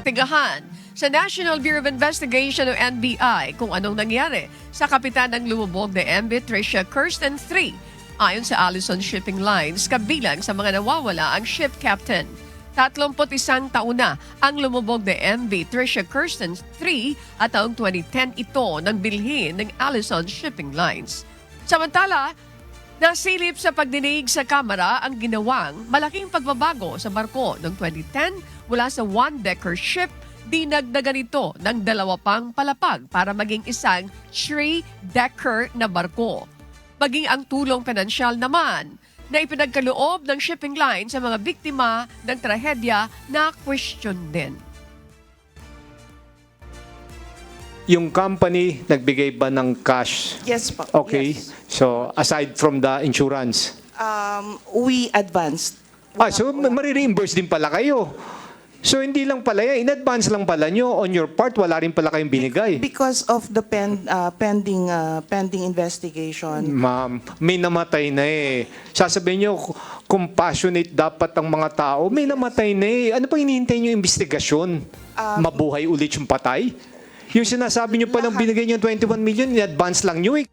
imbestigahan sa National Bureau of Investigation o NBI kung anong nangyari sa kapitan ng lumubog na MV Tricia Kirsten 3. Ayon sa Allison Shipping Lines, kabilang sa mga nawawala ang ship captain. 31 taon na ang lumubog na MV Tricia Kirsten 3 at taong 2010 ito nang bilhin ng Allison Shipping Lines. Samantala, nasilip sa pagdinig sa Kamara ang ginawang malaking pagbabago sa barko noong 2010 mula sa one-decker ship, dinagdagan ito ng 2 pang palapag para maging isang 3-decker na barko. Maging ang tulong pinansyal naman na ipinagkaloob ng shipping line sa mga biktima ng trahedya na question din. Yung company nagbigay ba ng cash? Yes po. Okay. Yes. So aside from the insurance. We advanced. So marireimburse din pala kayo. So hindi lang pala yan, in advance lang pala nyo. On your part, wala rin pala kayong binigay. Because of the pending investigation. Ma'am, may namatay na eh. Sasabihin nyo, compassionate dapat ang mga tao. May namatay na eh. Ano pa hinihintay nyo yung investigasyon? Mabuhay ulit yung patay? Yung sinasabi nyo palang binigay nyo 21 million, in advance lang nyo eh.